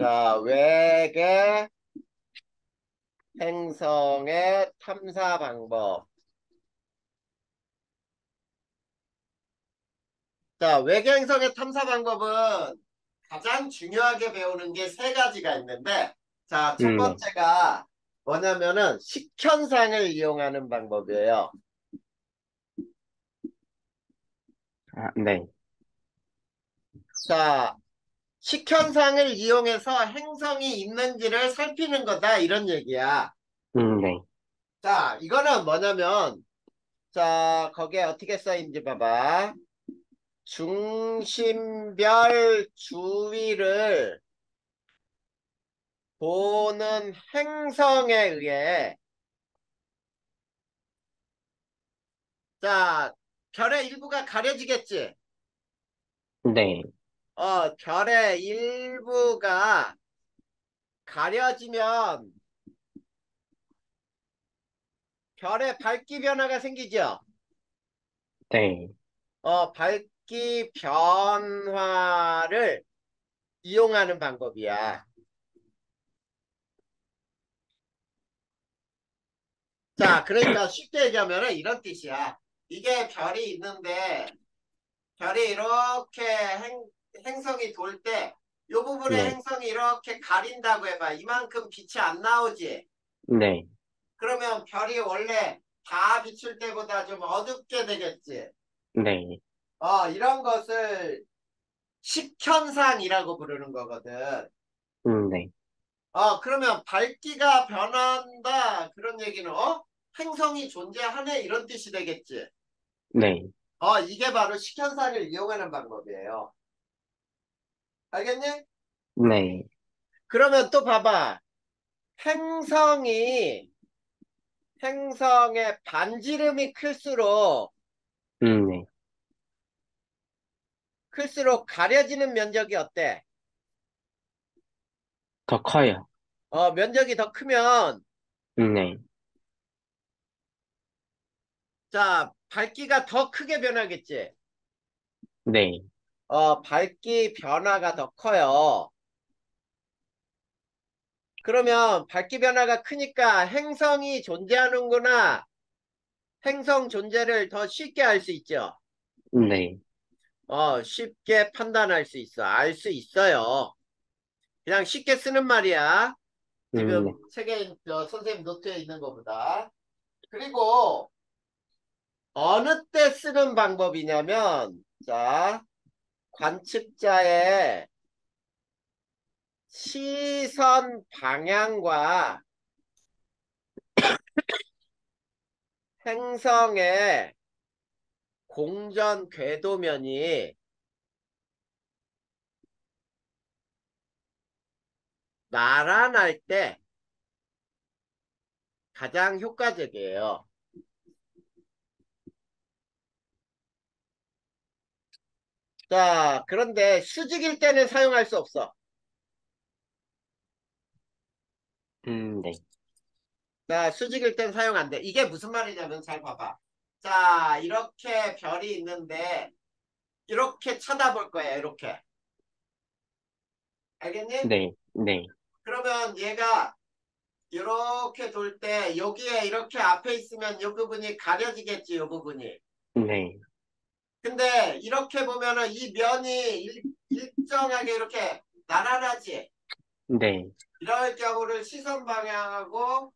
자, 외계 행성의 탐사 방법. 자, 외계 행성의 탐사 방법은 가장 중요하게 배우는 게 세 가지가 있는데, 자, 첫 네. 번째가 뭐냐면은 식현상을 이용하는 방법이에요. 아, 네. 자, 식현상을 이용해서 행성이 있는지를 살피는 거다, 이런 얘기야. 네. 자, 이거는 뭐냐면, 자, 거기에 어떻게 써있는지 봐봐. 중심별 주위를 보는 행성에 의해, 자, 별의 일부가 가려지겠지. 네. 별의 일부가 가려지면 별의 밝기 변화가 생기죠. 네. 밝기 변화를 이용하는 방법이야. 자, 그러니까 쉽게 얘기하면 이런 뜻이야. 이게 별이 있는데 별이 이렇게 행성이 돌 때, 요 부분의 네. 행성이 이렇게 가린다고 해봐. 이만큼 빛이 안 나오지. 네. 그러면 별이 원래 다 비출 때보다 좀 어둡게 되겠지. 네. 이런 것을 식현상이라고 부르는 거거든. 네. 그러면 밝기가 변한다. 그런 얘기는, 행성이 존재하네. 이런 뜻이 되겠지. 네. 이게 바로 식현상을 이용하는 방법이에요. 알겠니? 네. 그러면 또 봐봐. 행성의 반지름이 네. 클수록 가려지는 면적이 어때? 더 커요. 면적이 더 크면, 네. 자, 밝기가 더 크게 변하겠지? 네. 밝기 변화가 더 커요. 그러면 밝기 변화가 크니까 행성이 존재하는구나. 행성 존재를 더 쉽게 알 수 있죠? 네. 쉽게 판단할 수 있어. 알 수 있어요. 그냥 쉽게 쓰는 말이야. 네. 지금 책에 선생님 노트에 있는 것보다. 그리고 어느 때 쓰는 방법이냐면, 자, 관측자의 시선 방향과 행성의 공전 궤도면이 나란할 때 가장 효과적이에요. 자, 그런데 수직일 때는 사용할 수 없어. 네. 자, 수직일 땐 사용 안 돼. 이게 무슨 말이냐면 잘 봐봐. 자, 이렇게 별이 있는데 이렇게 쳐다볼 거야, 이렇게. 알겠니? 네. 네. 그러면 얘가 이렇게 돌 때 여기에 이렇게 앞에 있으면 이 부분이 가려지겠지, 이 부분이. 네. 근데 이렇게 보면은 이 면이 일정하게 이렇게 나란하지. 네. 이럴 경우를 시선 방향하고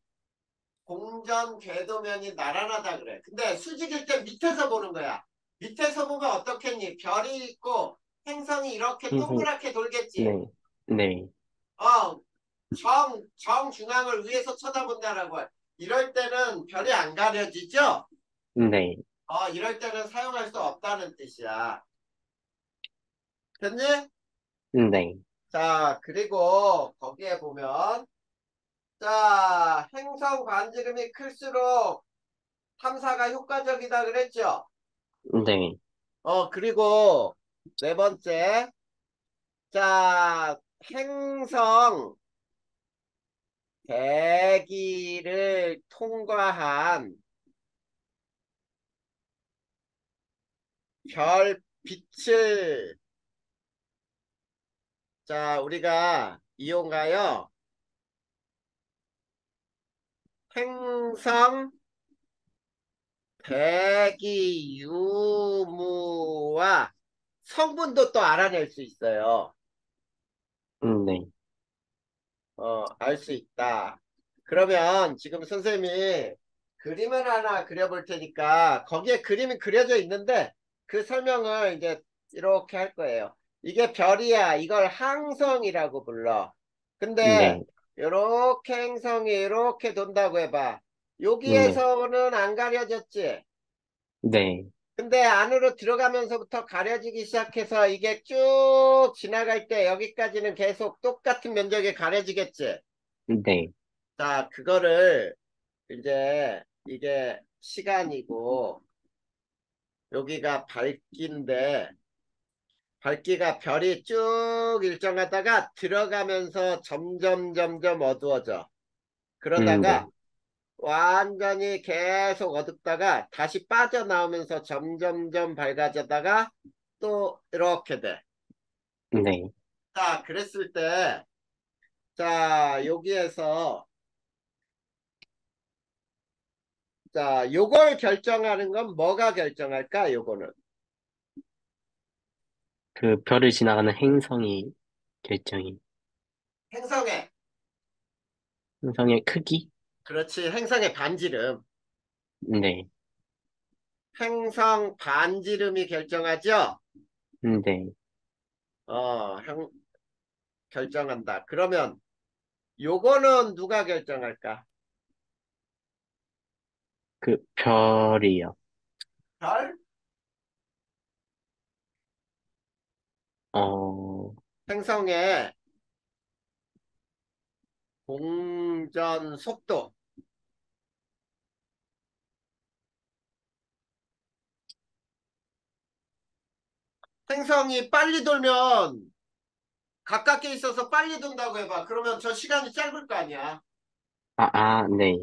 공전 궤도면이 나란하다 그래. 근데 수직일 때 밑에서 보는 거야. 밑에서 보면 어떻겠니? 별이 있고 행성이 이렇게 동그랗게 돌겠지. 네. 네. 어, 정중앙을 위에서 쳐다본다라고 해. 이럴 때는 별이 안 가려지죠? 네. 이럴 때는 사용할 수 없다는 뜻이야. 됐니? 네. 자, 그리고 거기에 보면, 자, 행성 반지름이 클수록 탐사가 효과적이다 그랬죠? 네. 그리고 네 번째, 자, 행성 대기를 통과한 별 빛을, 자, 우리가 이용하여 행성 대기 유무와 성분도 또 알아낼 수 있어요. 네. 알 수 있다. 그러면 지금 선생님이 그림을 하나 그려볼 테니까 거기에 그림이 그려져 있는데 그 설명을 이제 이렇게 할 거예요. 이게 별이야. 이걸 항성이라고 불러. 근데 네. 이렇게 행성이 이렇게 돈다고 해봐. 네. 여기에서는 안 가려졌지. 네. 근데 안으로 들어가면서부터 가려지기 시작해서 이게 쭉 지나갈 때 여기까지는 계속 똑같은 면적이 가려지겠지. 네. 자, 그거를 이제 이게 시간이고 여기가 밝기인데 밝기가 별이 쭉 일정하다가 들어가면서 점점 어두워져. 그러다가 네. 완전히 계속 어둡다가 다시 빠져나오면서 점점 밝아지다가 또 이렇게 돼. 네. 자, 그랬을 때, 자, 여기에서, 자, 요걸 결정하는 건 뭐가 결정할까? 요거는. 그 별을 지나가는 행성이 결정이. 행성의, 행성의 크기? 그렇지, 행성의 반지름. 네. 행성 반지름이 결정하죠? 네. 어, 결정한다. 그러면 요거는 누가 결정할까? 그 별이요. 별? 어, 행성의 공전 속도. 행성이 빨리 돌면 가깝게 있어서 빨리 돈다고 해봐. 그러면 저 시간이 짧을 거 아니야. 네.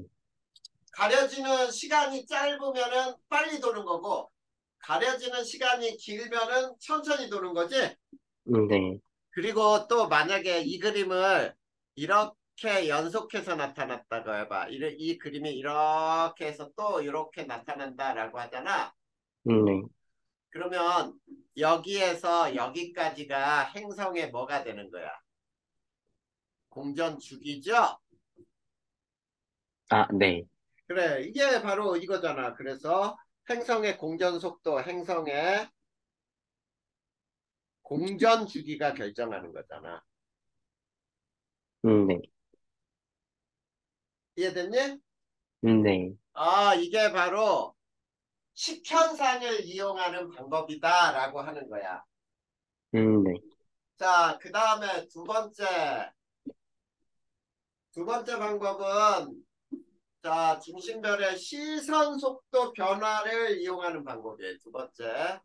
가려지는 시간이 짧으면은 빨리 도는 거고, 가려지는 시간이 길면은 천천히 도는 거지. 네. 그리고 또 만약에 이 그림을 이렇게 연속해서 나타났다고 해봐. 이 그림이 이렇게 해서 또 이렇게 나타난다라고 하잖아. 네. 그러면 여기에서 여기까지가 행성의 뭐가 되는 거야? 공전 주기죠? 네. 그래, 이게 바로 이거잖아. 그래서 행성의 공전 속도, 행성의 공전 주기가 결정하는 거잖아. 네. 이해됐니? 네. 아, 이게 바로 식현상을 이용하는 방법이다라고 하는 거야. 네. 자, 그 다음에 두 번째 방법은 자, 중심별의 시선 속도 변화를 이용하는 방법이에요. 두 번째,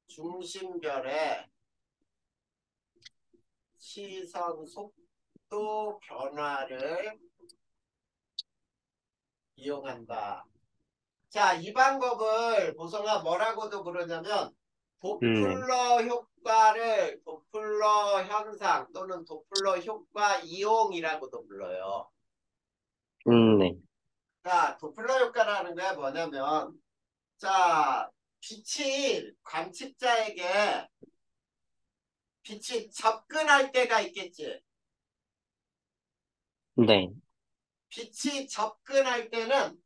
중심별의 시선 속도 변화를 이용한다. 자, 이 방법을 보성아 뭐라고도 부르냐면 네. 도플러 현상 또는 도플러 효과 이용이라고도 불러요. 네. 자, 도플러 효과라는 게 뭐냐면 자, 빛이 접근할 때가 있겠지. 네. 빛이 접근할 때는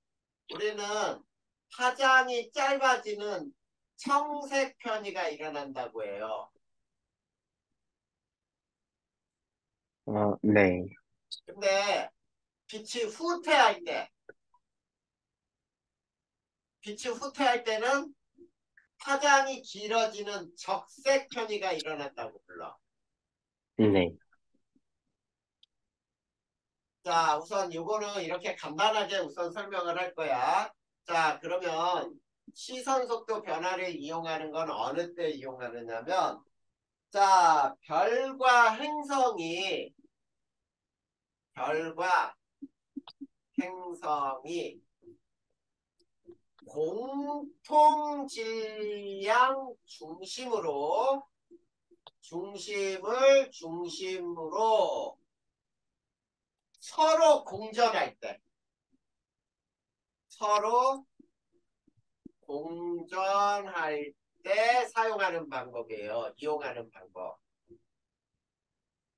우리는 파장이 짧아지는 청색 편의가 일어난다고 해요. 네. 근데 빛이 후퇴할 때, 빛이 후퇴할 때는 파장이 길어지는 적색 편의가 일어난다고 불러. 네. 자, 우선 요거는 이렇게 간단하게 우선 설명을 할 거야. 자, 그러면 시선 속도 변화를 이용하는 건 어느 때 이용하느냐면, 자, 별과 행성이 공통 질량 중심으로 중심을 중심으로 서로 공전할 때, 서로 공전할 때 사용하는 방법이에요. 이용하는 방법.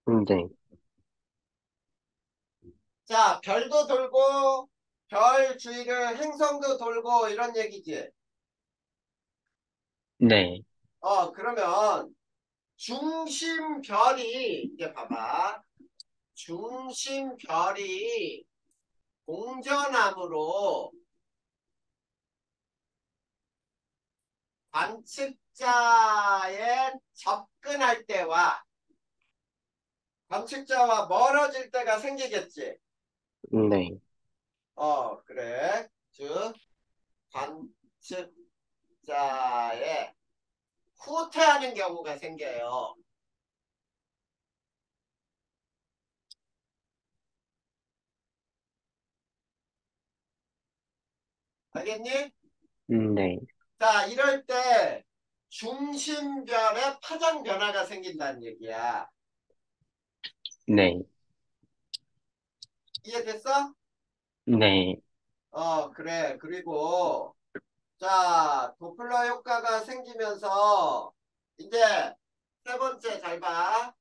네, 자, 별도 돌고, 별 주위를 행성도 돌고, 이런 얘기지. 네, 그러면 중심별이, 이제 봐봐. 중심별이 공전함으로 관측자에 접근할 때와 관측자와 멀어질 때가 생기겠지. 네, 그래. 즉, 관측자에 후퇴하는 경우가 생겨요. 알겠니? 네, 자, 이럴 때 중심별에 파장 변화가 생긴다는 얘기야. 네, 이해됐어? 네, 그래. 그리고 자, 도플러 효과가 생기면서 이제 세 번째 잘 봐.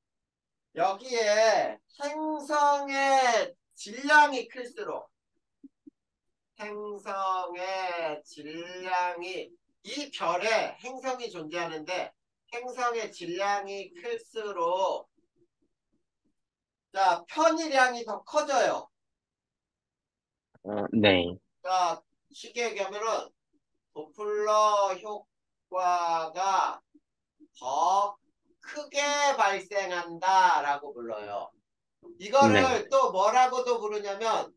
여기에 행성의 질량이 클수록 행성의 질량이 이 별에 행성이 존재하는데 행성의 질량이 클수록 자, 편의량이 더 커져요. 네, 자, 쉽게 얘기하면은 도플러 효과가 더 크게 발생한다라고 불러요. 네, 이거를 또 뭐라고도 부르냐면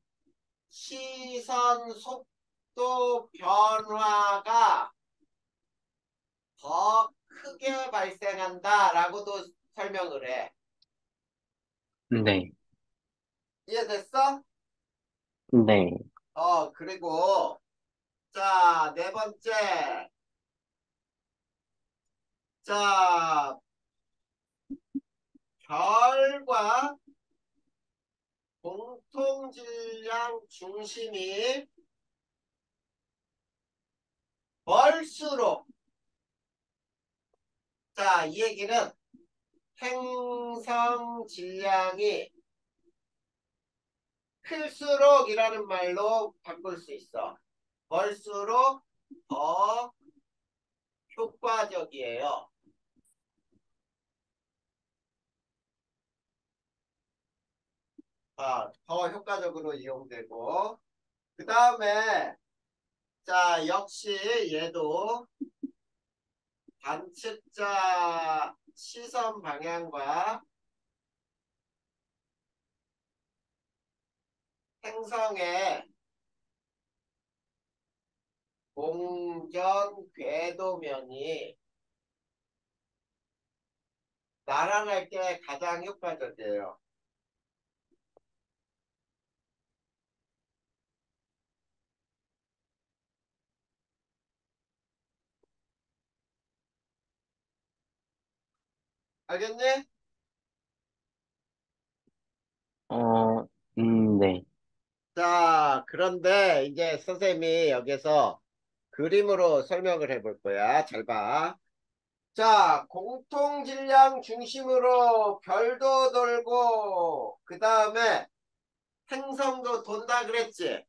시선 속도 변화가 더 크게 발생한다라고도 설명을 해. 네, 이해됐어? 네, 그리고 자, 네 번째. 자, 별과 공통질량 중심이 멀수록 자, 이 얘기는 행성 질량이 클수록이라는 말로 바꿀 수 있어. 멀수록 더 효과적이에요. 더 효과적으로 이용되고. 그 다음에, 자, 역시 얘도 관측자 시선 방향과 행성의 공전 궤도면이 날아갈 때 가장 효과적이에요. 알겠니? 네, 자, 그런데 이제 선생님이 여기서 그림으로 설명을 해볼 거야. 잘 봐. 자, 공통질량 중심으로 별도 돌고, 그 다음에 행성도 돈다 그랬지?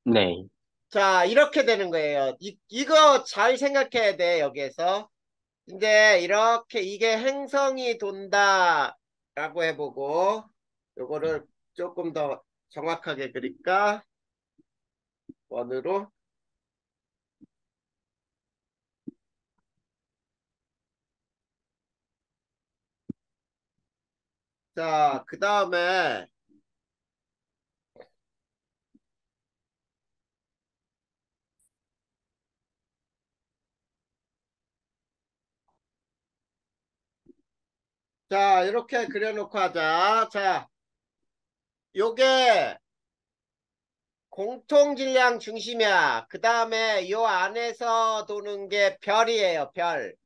네, 자, 이렇게 되는 거예요. 이거 잘 생각해야 돼, 여기에서. 근데 이렇게 이게 행성이 돈다라고 해보고, 요거를 조금 더 정확하게 그릴까? 원으로. 자, 그 다음에, 자, 이렇게 그려놓고 하자. 자, 요게 공통질량 중심이야. 그 다음에 요 안에서 도는 게 별이에요, 별.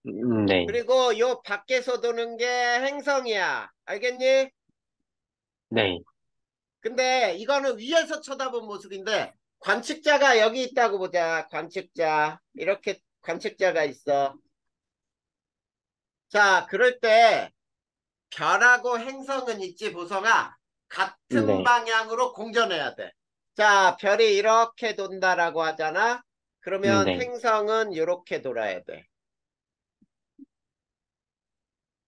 네, 그리고 요 밖에서 도는 게 행성이야. 알겠니? 네, 근데 이거는 위에서 쳐다본 모습인데 관측자가 여기 있다고 보자. 관측자. 이렇게 관측자가 있어. 자, 그럴 때 별하고 행성은 있지, 보성아. 같은 네, 방향으로 공전해야 돼. 자, 별이 이렇게 돈다라고 하잖아. 그러면 네, 행성은 이렇게 돌아야 돼.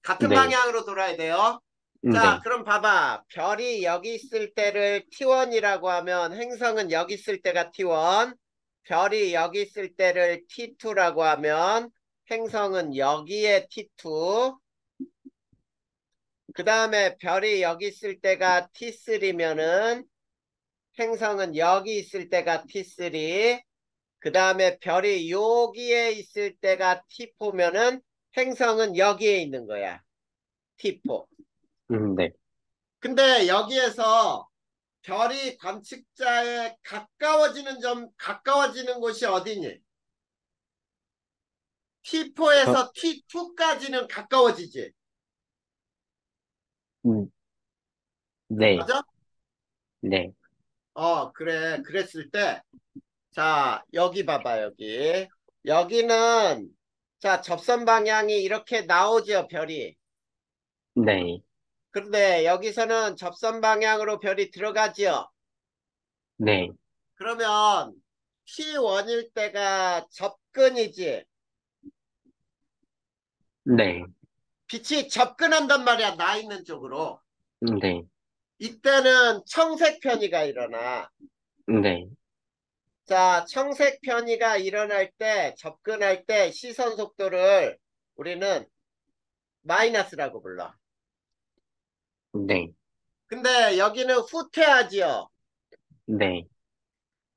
같은 네, 방향으로 돌아야 돼요. 자, 네, 그럼 봐봐. 별이 여기 있을 때를 T1이라고 하면 행성은 여기 있을 때가 T1. 별이 여기 있을 때를 T2라고 하면 행성은 여기에 T2. 그 다음에 별이 여기 있을 때가 T3면은 행성은 여기 있을 때가 T3. 그 다음에 별이 여기에 있을 때가 T4면은 행성은 여기에 있는 거야. T4. 네. 근데 여기에서 별이 관측자에 가까워지는 곳이 어디니? 저, T4에서 T2까지는 가까워지지. 음, 네, 맞아? 네, 그래. 그랬을 때, 자, 여기 봐봐, 여기. 여기는, 자, 접선 방향이 이렇게 나오죠, 별이. 네, 그런데 여기서는 접선 방향으로 별이 들어가지요. 네, 그러면 T1일 때가 접근이지. 네, 빛이 접근한단 말이야, 나 있는 쪽으로. 네, 이때는 청색 편의가 일어나. 네, 자, 청색 편의가 일어날 때, 접근할 때 시선 속도를 우리는 마이너스라고 불러. 네, 근데 여기는 후퇴하지요. 네,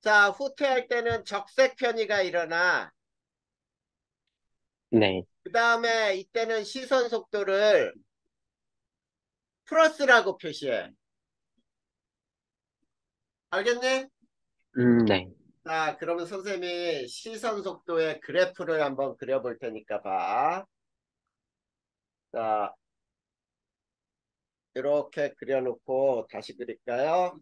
자, 후퇴할 때는 적색 편의가 일어나. 네, 그 다음에 이때는 시선 속도를 플러스라고 표시해. 알겠니? 네, 자, 그러면 선생님이 시선 속도의 그래프를 한번 그려볼 테니까 봐. 자, 이렇게 그려놓고 다시 그릴까요?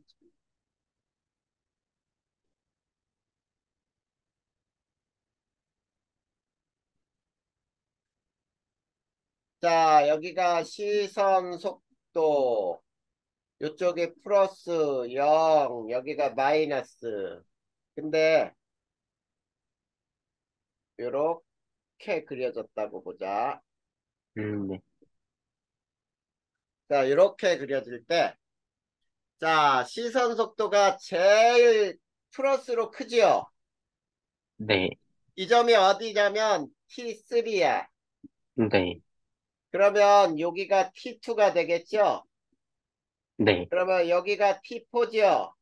자, 여기가 시선 속도, 이쪽이 플러스 0, 여기가 마이너스. 근데 이렇게 그려졌다고 보자. 네, 자, 이렇게 그려질 때, 자, 시선 속도가 제일 플러스로 크지요? 네, 이 점이 어디냐면 T3야. 네, 그러면 여기가 T2가 되겠죠? 네, 그러면 여기가 T4죠?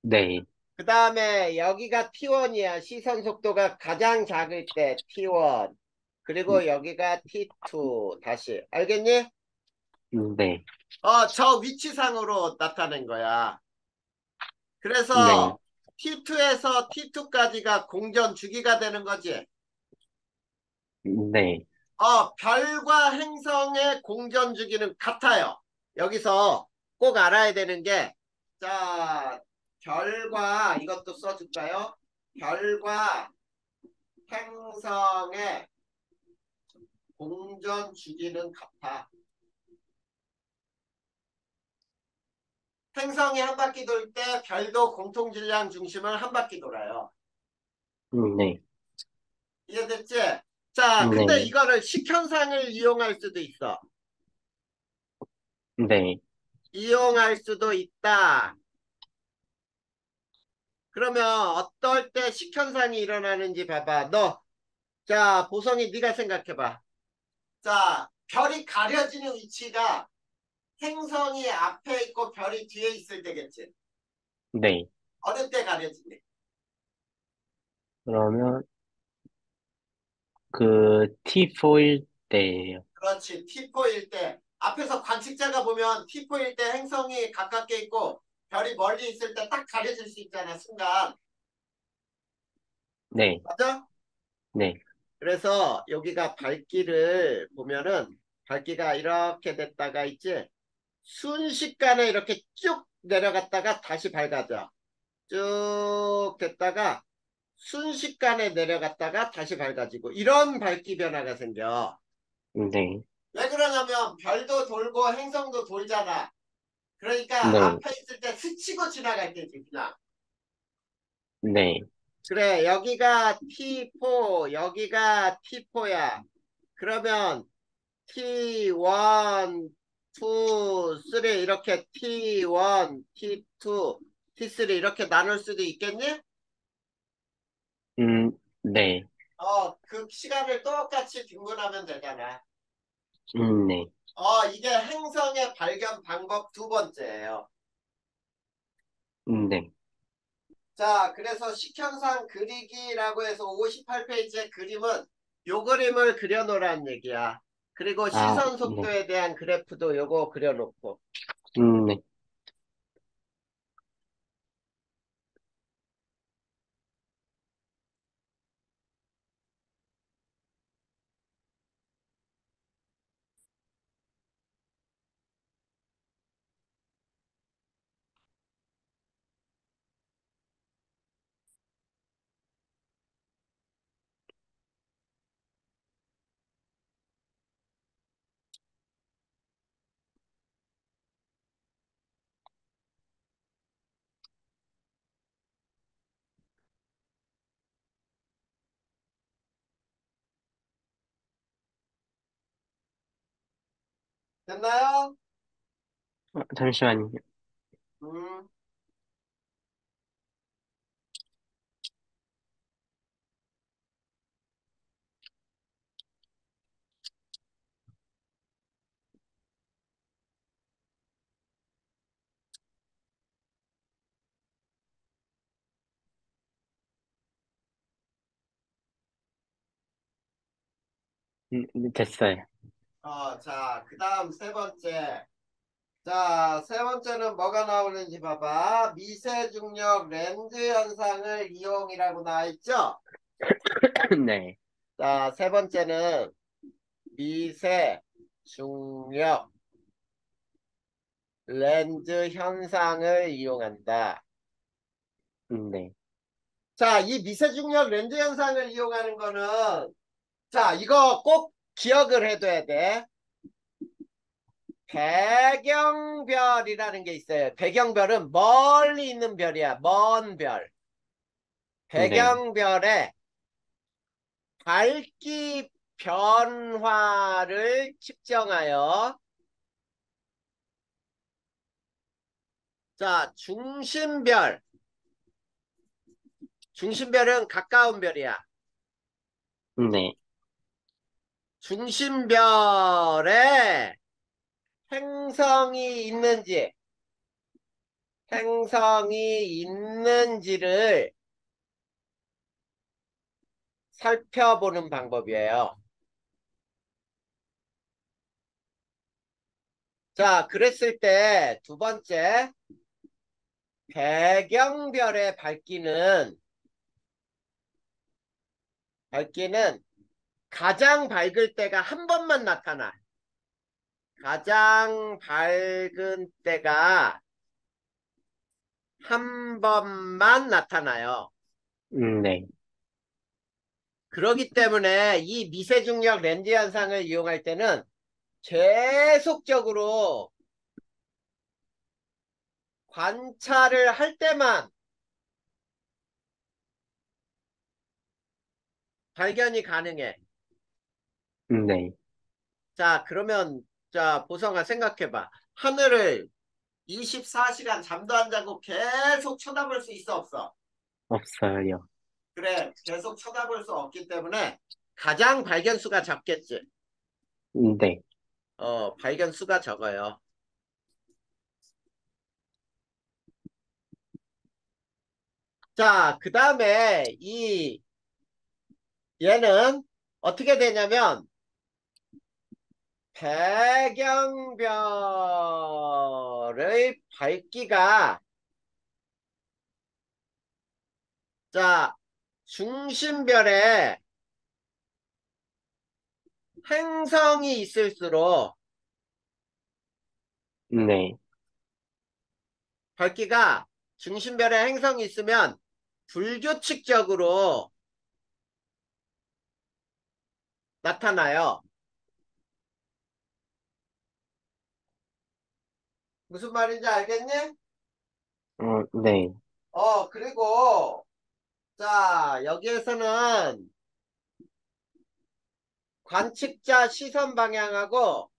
네, 그 다음에 여기가 T1이야. 시선 속도가 가장 작을 때 T1. 그리고 여기가 T2. 다시. 알겠니? 네, 저 위치상으로 나타낸 거야. 네, 그래서 T2에서 T2까지가 공전 주기가 되는 거지. 네, 별과 행성의 공전 주기는 같아요. 여기서 꼭 알아야 되는 게, 자, 별과, 이것도 써줄까요? 별과 행성의 공전 주기는 같아. 행성이 한 바퀴 돌 때 별도 공통질량 중심을 한 바퀴 돌아요. 네, 이해됐지? 자, 근데 네, 이거를 식현상을 이용할 수도 있어. 네, 이용할 수도 있다. 그러면 어떨 때 식현상이 일어나는지 봐봐. 자, 보성이 네가 생각해봐. 자, 별이 가려지는 위치가 행성이 앞에 있고 별이 뒤에 있을 때겠지. 네. 어느 때 가려지니? 그러면 그 T4일 때예요. 그렇지. T4일 때. 앞에서 관측자가 보면 T4일 때 행성이 가깝게 있고 별이 멀리 있을 때 딱 가려질 수 있잖아, 순간. 네, 맞아? 네, 그래서 여기가 밝기를 보면은 밝기가 이렇게 됐다가 있지. 순식간에 이렇게 쭉 내려갔다가 다시 밝아져. 쭉 됐다가 순식간에 내려갔다가 다시 밝아지고 이런 밝기 변화가 생겨. 네, 왜 그러냐면 별도 돌고 행성도 돌잖아. 그러니까 네, 앞에 있을 때 스치고 지나갈 때지 그냥. 네, 그래 여기가 T4 여기가 T4야. 그러면 T1, 2, 3 이렇게 T1, T2, T3 이렇게 나눌 수도 있겠니? 네, 그 시간을 똑같이 분분하면 되잖아. 네, 이게 행성의 발견 방법 두 번째예요. 네. 자, 그래서 식현상 그리기라고 해서 58페이지의 그림은 요 그림을 그려놓으라는 얘기야. 그리고 아, 시선 네, 속도에 대한 그래프도 요거 그려놓고. 네. 됐나요? 잠시만요. 음, 됐어요. 자, 그 다음 세 번째. 자, 세 번째는 뭐가 나오는지 봐봐. 미세중력 렌즈 현상을 이용이라고 나와 있죠? 네, 자, 세 번째는 미세중력 렌즈 현상을 이용한다. 네, 자, 이 미세중력 렌즈 현상을 이용하는 거는 자, 이거 꼭 기억을 해둬야 돼. 배경별이라는 게 있어요. 배경별은 멀리 있는 별이야. 먼 별. 네, 배경별의 밝기 변화를 측정하여 자, 중심별은 가까운 별이야. 네, 중심별에 행성이 있는지 행성이 있는지를 살펴보는 방법이에요. 자, 그랬을 때 두 번째 배경별의 밝기는 가장 밝을 때가 한 번만 나타나. 가장 밝은 때가 한 번만 나타나요. 네, 그렇기 때문에 이 미세중력 렌즈 현상을 이용할 때는 계속적으로 관찰을 할 때만 발견이 가능해. 네. 자, 그러면 자, 보성아 생각해봐. 하늘을 24시간 잠도 안 자고 계속 쳐다볼 수 있어 없어? 없어요. 그래, 계속 쳐다볼 수 없기 때문에 가장 발견 수가 적겠지. 네, 발견 수가 적어요. 자, 그 다음에 얘는 어떻게 되냐면 배경별의 밝기가 자, 중심별의 행성이 있을수록 네. 밝기가 중심별에 행성이 있으면 불규칙적으로 나타나요. 무슨 말인지 알겠니? 네. 그리고 자, 여기에서는 관측자 시선 방향하고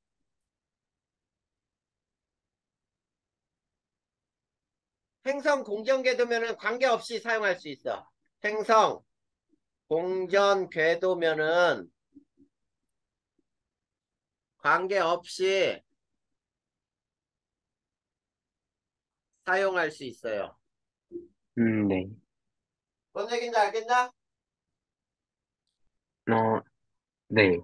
행성 공전 궤도면은 관계없이 사용할 수 있어. 행성 공전 궤도면은 관계없이 사용할 수 있어요. 네. 뭔 얘기인지 알겠나? 어, 네.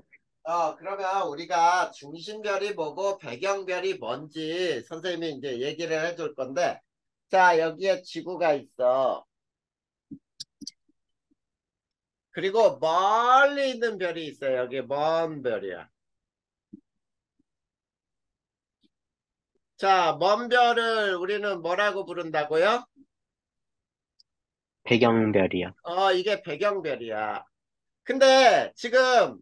그러면 우리가 중심별이 뭐고 배경별이 뭔지 선생님이 이제 얘기를 해줄 건데, 자, 여기에 지구가 있어. 그리고 멀리 있는 별이 있어요. 여기 먼 별이야. 자, 먼 별을 우리는 뭐라고 부른다고요? 배경별이요. 이게 배경별이야. 근데 지금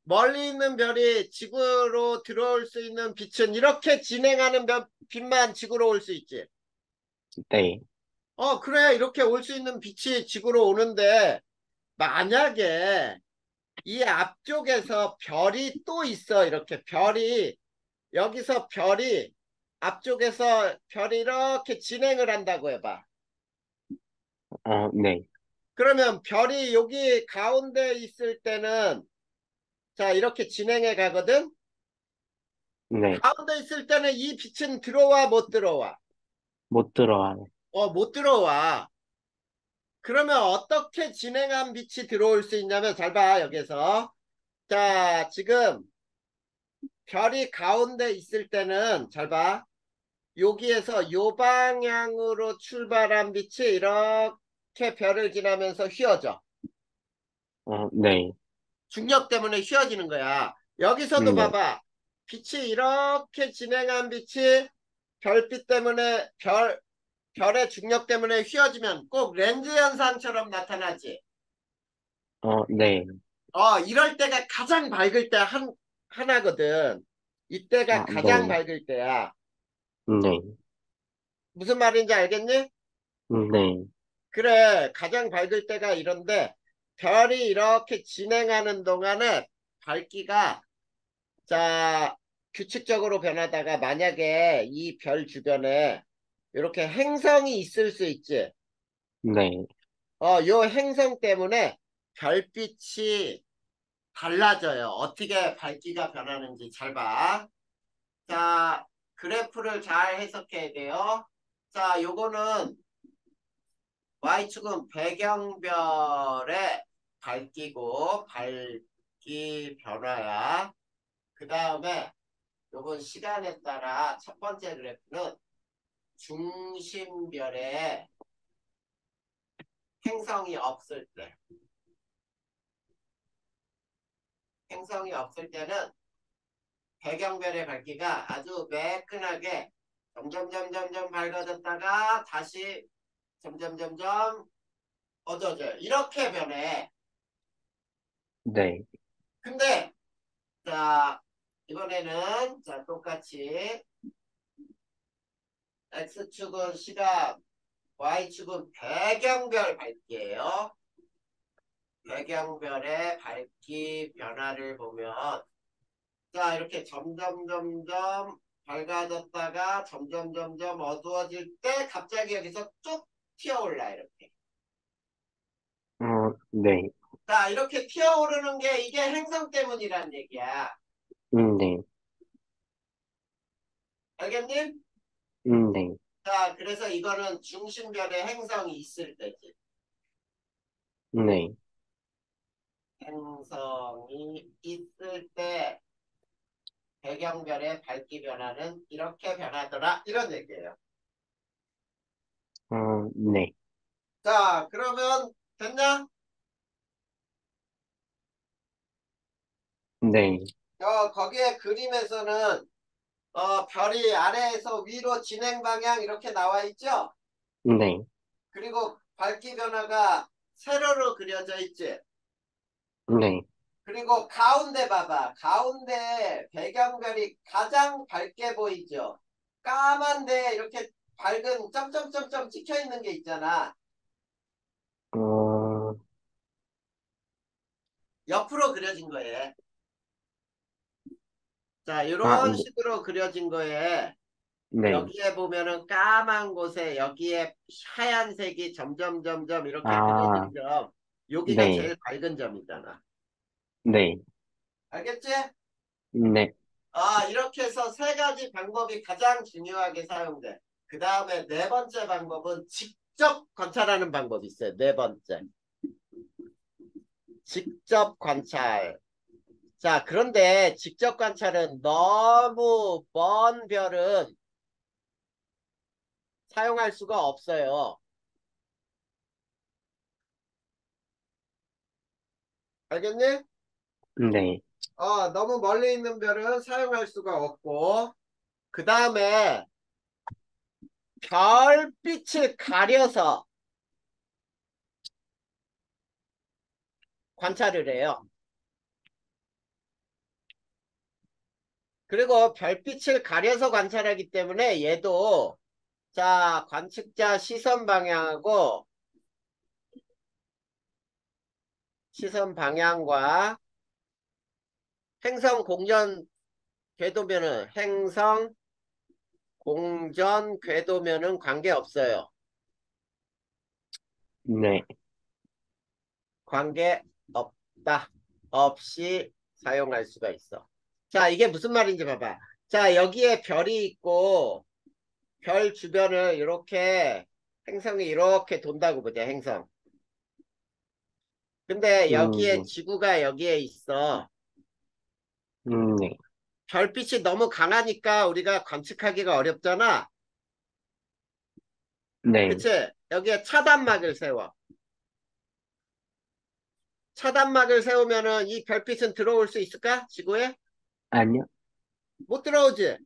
멀리 있는 별이 지구로 들어올 수 있는 빛은 이렇게 진행하는 빛만 지구로 올 수 있지. 네. 그래. 이렇게 올 수 있는 빛이 지구로 오는데 만약에 이 앞쪽에서 별이 또 있어. 이렇게 별이 여기서 별이 앞쪽에서 별이 이렇게 진행을 한다고 해봐. 네. 그러면 별이 여기 가운데 있을 때는 자 이렇게 진행해 가거든. 네. 가운데 있을 때는 이 빛은 들어와 못 들어와? 못 들어와요. 못 들어와. 그러면 어떻게 진행한 빛이 들어올 수 있냐면 잘 봐, 여기서. 자, 지금 별이 가운데 있을 때는 잘 봐. 여기에서 요 방향으로 출발한 빛이 이렇게 별을 지나면서 휘어져. 네. 중력 때문에 휘어지는 거야. 여기서도 네. 봐봐. 빛이 이렇게 진행한 빛이 별빛 때문에 별의 중력 때문에 휘어지면 꼭 렌즈 현상처럼 나타나지. 네. 이럴 때가 가장 밝을 때 하나거든. 이때가 가장 네. 밝을 때야. 네. 무슨 말인지 알겠니? 네. 그래, 가장 밝을 때가 이런데 별이 이렇게 진행하는 동안에 밝기가 자 규칙적으로 변하다가 만약에 이 별 주변에 이렇게 행성이 있을 수 있지. 네. 요 행성 때문에 별빛이 달라져요. 어떻게 밝기가 변하는지 잘 봐. 자, 그래프를 잘 해석해야 돼요. 자, 요거는 Y축은 배경별의 밝기고 밝기 변화야. 그 다음에 요건 시간에 따라 첫 번째 그래프는 중심별의 행성이 없을 때. 행성이 없을 때는 배경별의 밝기가 아주 매끈하게 점점 밝아졌다가 다시 점점 어두워져요. 이렇게 변해. 네. 근데 자 이번에는 자 똑같이 X축은 시간, Y축은 배경별 밝기예요. 배경별의 밝기 변화를 보면 자 이렇게 점점 밝아졌다가 점점 어두워질 때 갑자기 여기서 쭉 튀어올라 이렇게. 네. 자 이렇게 튀어오르는 게 이게 행성 때문이란 얘기야. 네. 알겠니? 네. 자 그래서 이거는 중심별의 행성이 있을 때지. 네. 행성이 있을 때 배경별의 밝기 변화는 이렇게 변하더라 이런 얘기예요. 네. 자 그러면 됐냐? 네. 거기에 그림에서는 별이 아래에서 위로 진행 방향 이렇게 나와 있죠? 네, 그리고 밝기 변화가 세로로 그려져 있지? 네. 그리고 가운데 봐봐. 가운데 배경별이 가장 밝게 보이죠? 까만데 이렇게 밝은 점점점점 찍혀 있는 게 있잖아. 어, 옆으로 그려진 거예요. 자, 아, 이런 식으로 그려진 거에 네. 여기에 보면은 까만 곳에 여기에 하얀색이 점점 점점 이렇게 아, 그려진 점, 여기가 네, 제일 밝은 점이잖아. 네, 알겠지? 네, 이렇게 해서 세 가지 방법이 가장 중요하게 사용돼. 그 다음에 네 번째 방법은 직접 관찰하는 방법이 있어요. 네 번째. 직접 관찰. 자, 그런데 직접 관찰은 너무 먼 별은 사용할 수가 없어요. 알겠니? 네, 너무 멀리 있는 별은 사용할 수가 없고, 그 다음에 별빛을 가려서 관찰을 해요. 그리고 별빛을 가려서 관찰하기 때문에 얘도 자, 관측자 시선 방향하고 시선 방향과 행성 공전 궤도면은 행성 공전 궤도면은 관계없어요. 네, 관계 없다. 없이 사용할 수가 있어. 자, 이게 무슨 말인지 봐봐. 자, 여기에 별이 있고 별 주변을 이렇게 행성이 이렇게 돈다고 보자, 행성. 근데 여기에 네, 지구가 여기에 있어. 네, 별빛이 너무 강하니까 우리가 관측하기가 어렵잖아. 네. 그치? 여기에 차단막을 세워. 차단막을 세우면은 이 별빛은 들어올 수 있을까? 지구에? 아니요, 못 들어오지?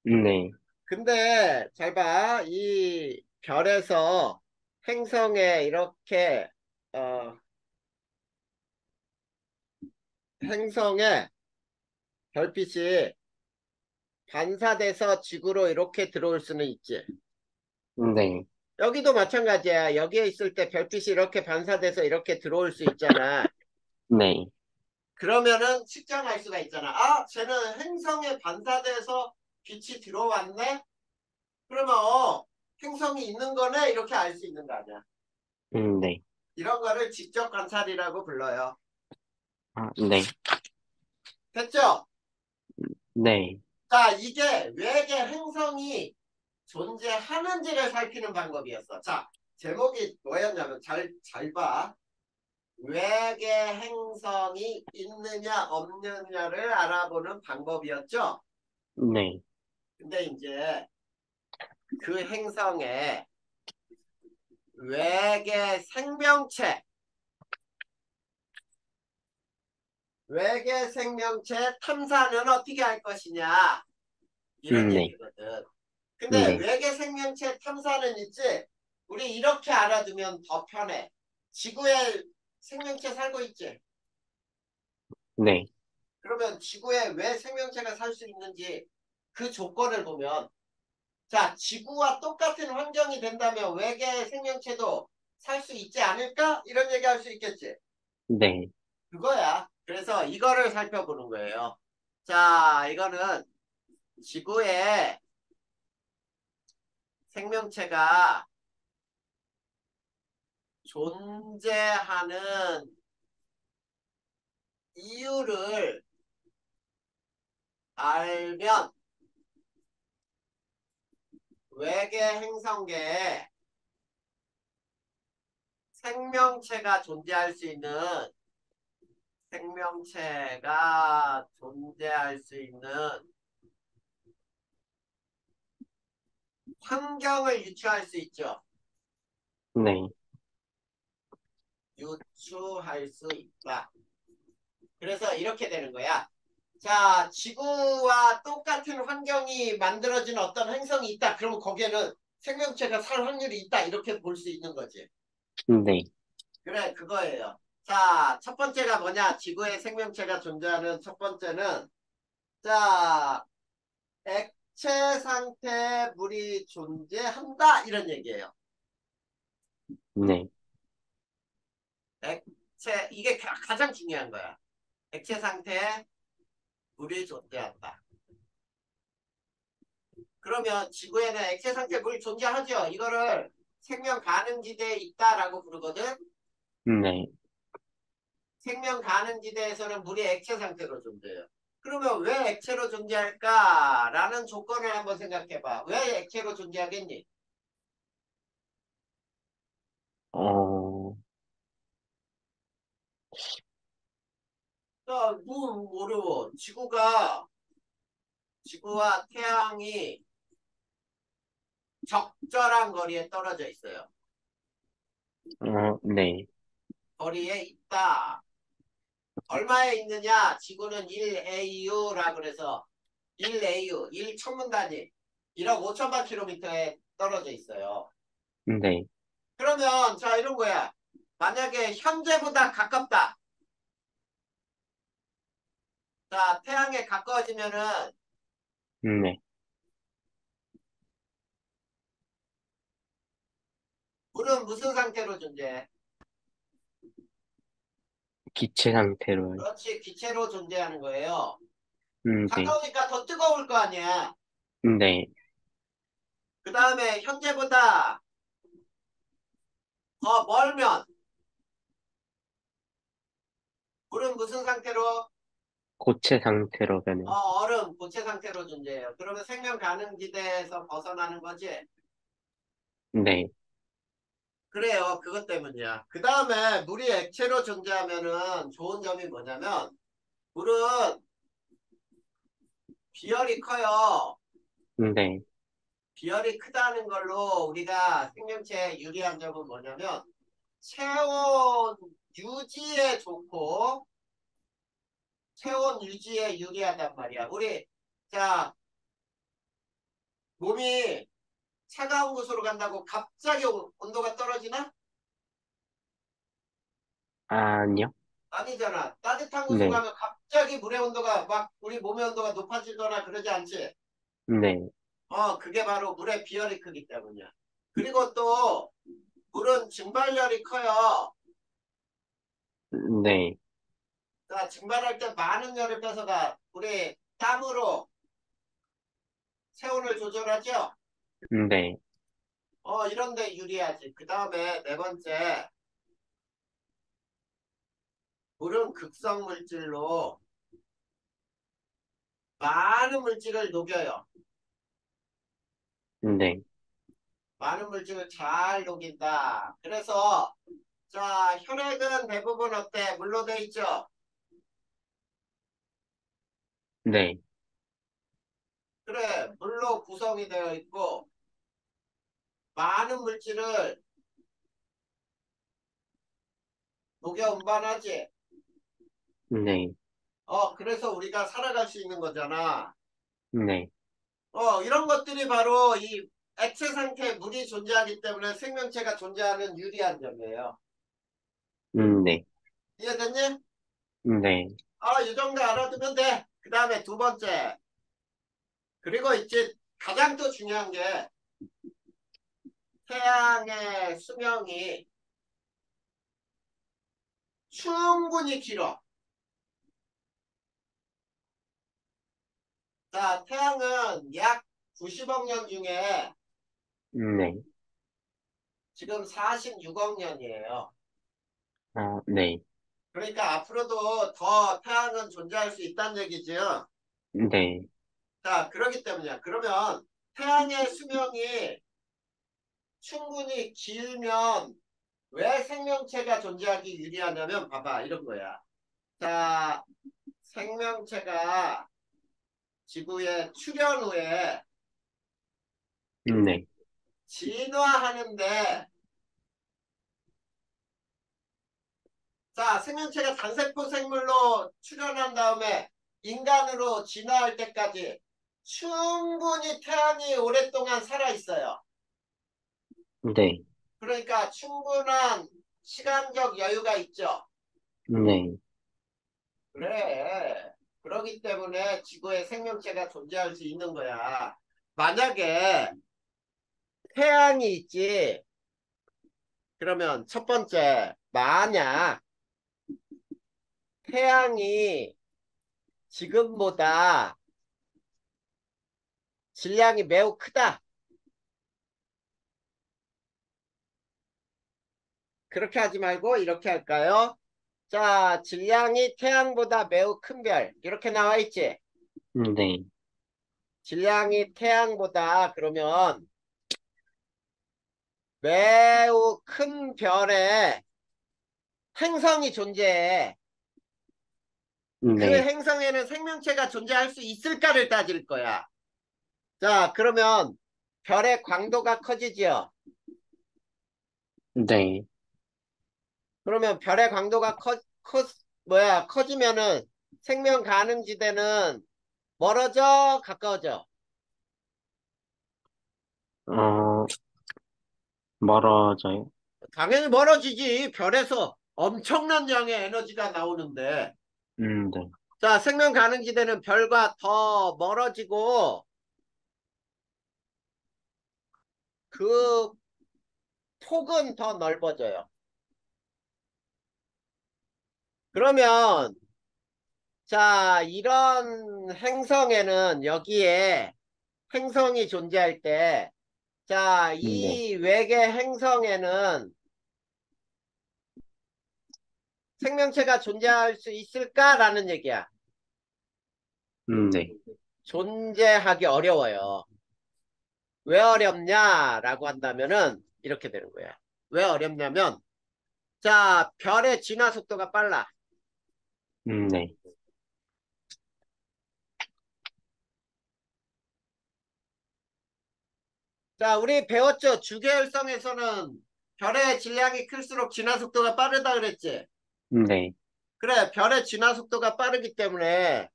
네, 근데 잘 봐. 이 별에서 행성에 이렇게 어, 행성에 별빛이 반사돼서 지구로 이렇게 들어올 수는 있지. 네, 여기도 마찬가지야. 여기에 있을 때 별빛이 이렇게 반사돼서 이렇게 들어올 수 있잖아. 네, 그러면은 측정할 수가 있잖아. 쟤는 행성에 반사돼서 빛이 들어왔네? 그러면 행성이 있는 거네? 이렇게 알 수 있는 거 아니야. 네, 이런 거를 직접 관찰이라고 불러요. 아, 네, 됐죠? 네, 자, 이게 외계 행성이 존재하는지를 살피는 방법이었어. 자, 제목이 뭐였냐면 잘 봐. 외계 행성이 있느냐 없느냐를 알아보는 방법이었죠. 네, 근데 이제 그 행성에 외계 생명체, 외계 생명체 탐사는 어떻게 할 것이냐 이런 네, 얘기거든. 근데 네, 외계 생명체 탐사는 있지. 우리 이렇게 알아두면 더 편해. 지구에 생명체 살고 있지. 네, 그러면 지구에 왜 생명체가 살 수 있는지 그 조건을 보면 자, 지구와 똑같은 환경이 된다면 외계 생명체도 살 수 있지 않을까? 이런 얘기할 수 있겠지. 네, 그거야. 그래서 이거를 살펴보는 거예요. 자, 이거는 지구에 생명체가 존재하는 이유를 알면 외계 행성계에 생명체가 존재할 수 있는 생명체가 존재할 수 있는 환경을 유추할 수 있죠. 네, 유추할 수 있다. 그래서 이렇게 되는 거야. 자, 지구와 똑같은 환경이 만들어진 어떤 행성이 있다. 그러면 거기에는 생명체가 살 확률이 있다. 이렇게 볼 수 있는 거지. 네. 그래, 그거예요. 자, 첫 번째가 뭐냐? 지구에 생명체가 존재하는 첫 번째는, 자, 액체 상태 물이 존재한다. 이런 얘기예요. 네. 액체, 이게 가장 중요한 거야. 액체 상태 물이 존재한다. 그러면 지구에는 액체 상태 물이 존재하죠. 이거를 생명 가능지대에 있다라고 부르거든. 네. 생명 가능지대에서는 물이 액체 상태로 존재해요. 그러면 왜 액체로 존재할까라는 조건을 한번 생각해봐. 왜 액체로 존재하겠니? 어, 뭐 어려워. 지구와 태양이 적절한 거리에 떨어져 있어요. 네. 거리에 있다. 얼마에 있느냐? 지구는 1AU라 그래서 1AU, 1천문단위, 1억 5천만 킬로미터에 떨어져 있어요. 네. 그러면 자 이런 거야. 만약에 현재보다 가깝다. 자, 태양에 가까워지면은 네. 물은 무슨 상태로 존재해? 기체 상태로. 그렇지, 기체로 존재하는 거예요. 네. 가까우니까 더 뜨거울 거 아니야. 네. 그 다음에 현재보다 더 멀면 물은 무슨 상태로? 고체 상태로 변해. 얼음, 고체 상태로 존재해요. 그러면 생명 가능지대에서 벗어나는 거지. 네. 그래요. 그것 때문이야. 그 다음에 물이 액체로 존재하면은 좋은 점이 뭐냐면 물은 비열이 커요. 네. 비열이 크다는 걸로 우리가 생명체에 유리한 점은 뭐냐면 체온 유지에 좋고 체온 유지에 유리하단 말이야. 우리 자 몸이 차가운 곳으로 간다고 갑자기 온도가 떨어지나? 아니요. 아니잖아. 따뜻한 곳으로 네. 가면 갑자기 물의 온도가 막 우리 몸의 온도가 높아지거나 그러지 않지. 네. 그게 바로 물의 비열이 크기 때문이야. 그리고 또 물은 증발열이 커요. 네. 자, 증발할 때 많은 열을 뺏어가 우리 땀으로 체온을 조절하죠. 네. 이런데 유리하지. 그 다음에 네 번째, 물은 극성 물질로 많은 물질을 녹여요. 네. 많은 물질을 잘 녹인다. 그래서 자, 혈액은 대부분 어때? 물로 돼 있죠. 네. 그래, 물로 구성이 되어 있고 많은 물질을 녹여 운반하지. 네. 그래서 우리가 살아갈 수 있는 거잖아. 네. 이런 것들이 바로 이 액체 상태에 물이 존재하기 때문에 생명체가 존재하는 유리한 점이에요. 네. 이해됐니? 네. 이 정도 알아두면 돼. 그 다음에 두 번째. 그리고 이제 가장 또 중요한 게 태양의 수명이 충분히 길어. 자, 태양은 약 90억 년 중에 네. 지금 46억 년이에요. 네. 그러니까 앞으로도 더 태양은 존재할 수 있다는 얘기죠. 네. 자, 그러기 때문이야. 그러면 태양의 수명이 충분히 길면 왜 생명체가 존재하기 유리하냐면 봐봐 이런 거야. 자, 생명체가 지구에 출현 후에 네. 진화하는데 자, 생명체가 단세포 생물로 출현한 다음에 인간으로 진화할 때까지 충분히 태양이 오랫동안 살아있어요. 네, 그러니까 충분한 시간적 여유가 있죠. 네, 그래. 그러기 때문에 지구에 생명체가 존재할 수 있는 거야. 만약에 태양이 있지, 그러면 첫 번째, 만약 태양이 지금보다 질량이 매우 크다. 그렇게 하지 말고 이렇게 할까요? 자, 질량이 태양보다 매우 큰 별. 이렇게 나와 있지? 네, 질량이 태양보다 그러면 매우 큰 별에 행성이 존재해. 그 네, 행성에는 생명체가 존재할 수 있을까를 따질 거야. 자, 그러면 별의 광도가 커지지요. 네. 그러면 별의 광도가 커지면은 생명 가능 지대는 멀어져, 가까워져? 어, 멀어져요? 당연히 멀어지지. 별에서 엄청난 양의 에너지가 나오는데. 네, 자, 생명 가능 지대는 별과 더 멀어지고 그 폭은 더 넓어져요. 그러면 자, 이런 행성에는 여기에 행성이 존재할 때 자, 네, 이 외계 행성에는 생명체가 존재할 수 있을까라는 얘기야. 네, 존재하기 어려워요. 왜 어렵냐라고 한다면은 이렇게 되는 거야. 왜 어렵냐면 자, 별의 진화 속도가 빨라. 네, 자, 우리 배웠죠? 주계열성에서는 별의 질량이 클수록 진화 속도가 빠르다 그랬지? 네, 그래, 별의 진화 속도가 빠르기 때문에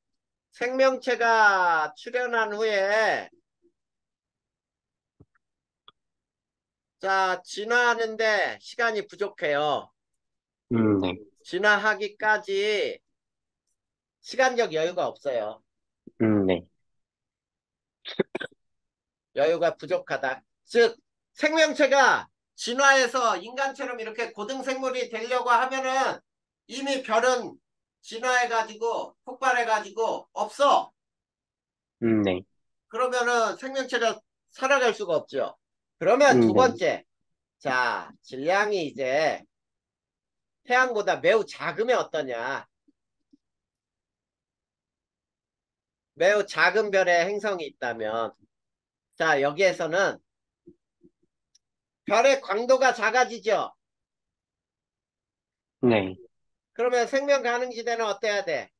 생명체가 출현한 후에 자, 진화하는데 시간이 부족해요. 네, 진화하기까지 시간적 여유가 없어요. 네, 여유가 부족하다. 즉, 생명체가 진화해서 인간처럼 이렇게 고등생물이 되려고 하면은 이미 별은 진화해가지고 폭발해가지고 없어. 네, 그러면은 생명체가 살아갈 수가 없죠. 그러면 두 네, 번째. 자, 질량이 이제 태양보다 매우 작으면 어떠냐? 매우 작은 별에 행성이 있다면, 자, 여기에서는 별의 광도가 작아지죠? 네, 그러면 생명 가능 지대는 어때야 돼?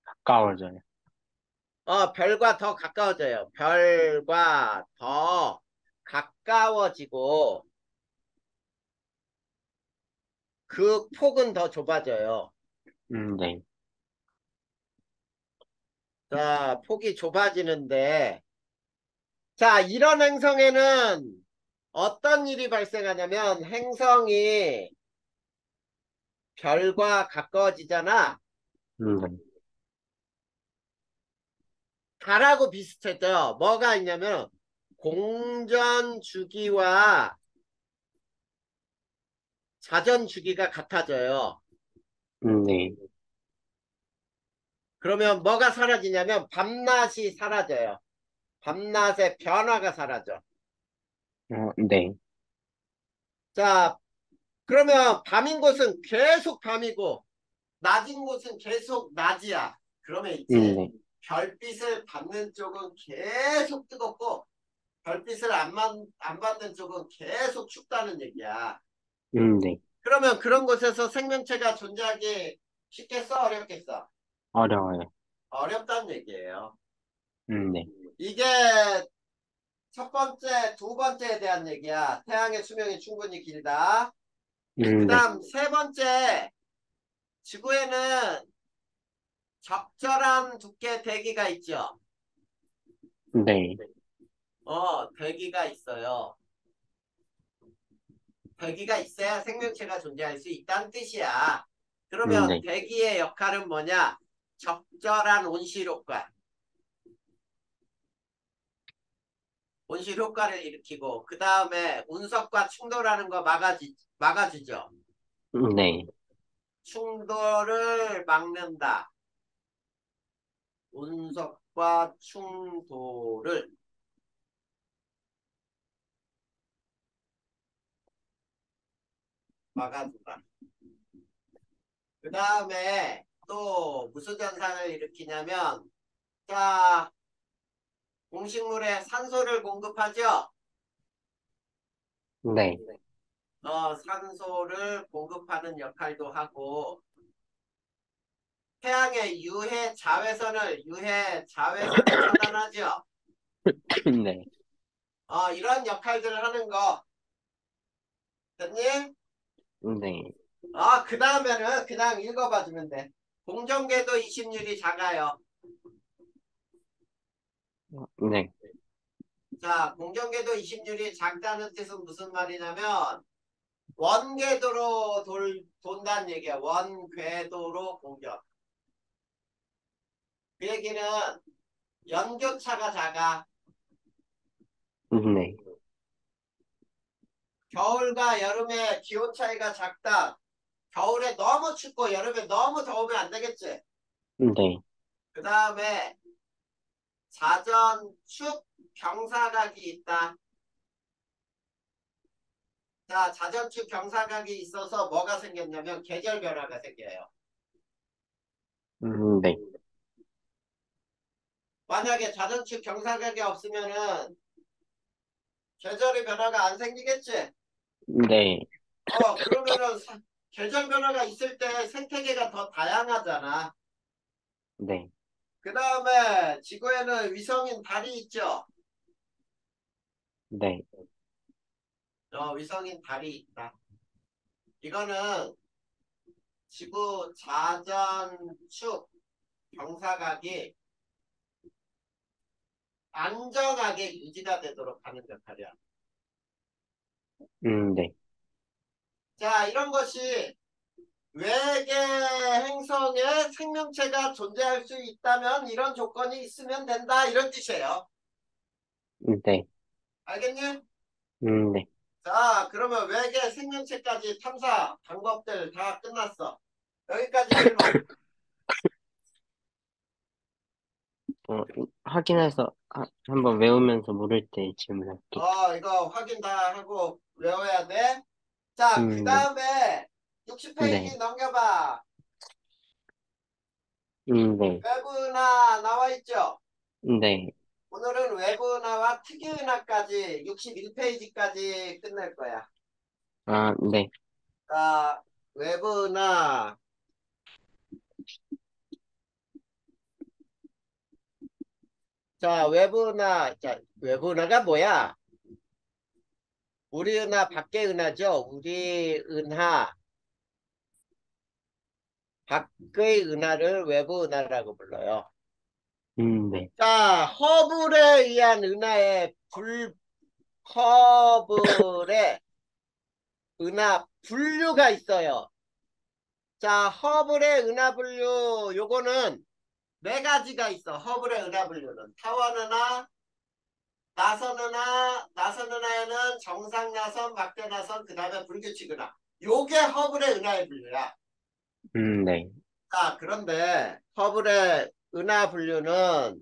가까워져요. 별과 더 가까워져요. 별과 더 가까워지고 그 폭은 더 좁아져요. 네, 자, 폭이 좁아지는데, 자, 이런 행성에는 어떤 일이 발생하냐면 행성이 별과 가까워지잖아. 네, 달하고 비슷해져. 뭐가 있냐면 공전 주기와 자전 주기가 같아져요. 네, 그러면 뭐가 사라지냐면 밤낮이 사라져요. 밤낮의 변화가 사라져. 네, 자, 그러면 밤인 곳은 계속 밤이고 낮인 곳은 계속 낮이야. 그러면 있지. 네, 별빛을 받는 쪽은 계속 뜨겁고 별빛을 안 받는 쪽은 계속 춥다는 얘기야. 네. 그러면 그런 곳에서 생명체가 존재하기 쉽겠어? 어렵겠어? 어려워요. 어렵다는 얘기예요. 네, 이게 첫 번째, 두 번째에 대한 얘기야. 태양의 수명이 충분히 길다. 그 네, 다음 세 번째, 지구에는 적절한 두께 대기가 있죠. 네, 대기가 있어요. 대기가 있어야 생명체가 존재할 수 있다는 뜻이야. 그러면 네, 대기의 역할은 뭐냐? 적절한 온실 효과. 온실 효과를 일으키고 그 다음에 운석과 충돌하는 거 막아주죠. 네, 충돌을 막는다. 운석과 충돌을 막아준다. 그 다음에 또 무슨 현상을 일으키냐면 자 공식물에 산소를 공급하죠. 네, 산소를 공급하는 역할도 하고 태양의 유해 자외선을 차단하죠. 네, 이런 역할들을 하는 거 됐니? 네, 그 다음에는 그냥 읽어봐 주면 돼. 공정궤도 이심률이 작아요. 네, 자, 공정궤도 이심률이 작다는 뜻은 무슨 말이냐면 원궤도로 돈다는 얘기야. 원궤도로 공정. 그 얘기는 연교차가 작아. 네, 겨울과 여름의 기온 차이가 작다. 겨울에 너무 춥고 여름에 너무 더우면 안 되겠지. 네, 그 다음에 자전축 경사각이 있다. 자, 자전축 경사각이 있어서 뭐가 생겼냐면 계절 변화가 생겨요. 네, 만약에 자전축 경사각이 없으면은 계절의 변화가 안 생기겠지? 네, 그러면은 계절 변화가 있을 때 생태계가 더 다양하잖아. 네, 그 다음에 지구에는 위성인 달이 있죠? 네, 위성인 달이 있다. 이거는 지구 자전축 경사각이 안정하게 유지가 되도록 하는 역할이야. 네, 자, 이런 것이 외계 행성에 생명체가 존재할 수 있다면 이런 조건이 있으면 된다. 이런 뜻이에요. 네, 알겠니? 네. 자, 그러면 외계 생명체까지 탐사 방법들 다 끝났어. 여기까지 질문. 확인해서 한번 외우면서 물을 때 질문할게. 이거 확인 다 하고 외워야 돼. 자, 그 네, 다음에 60페이지 네, 넘겨봐. 네, 외부나 나와 있죠? 네, 오늘은 외부나와 특이은하까지 61페이지까지 끝낼 거야. 네, 자, 외부나. 자, 외부나가 뭐야? 우리 은하 밖의 은하죠? 우리 은하 밖의 은하를 외부 은하라고 불러요. 네, 자, 허블에 의한 은하의 허블에 은하 분류가 있어요. 자, 허블의 은하 분류 요거는 네 가지가 있어. 허블의 은하 분류는 타원 은하, 나선 은하, 나선 은하에는 정상 나선, 막대 나선, 그 다음에 불규칙 은하. 요게 허블의 은하의 분류야. 네, 자, 그런데 허블의 은하 분류는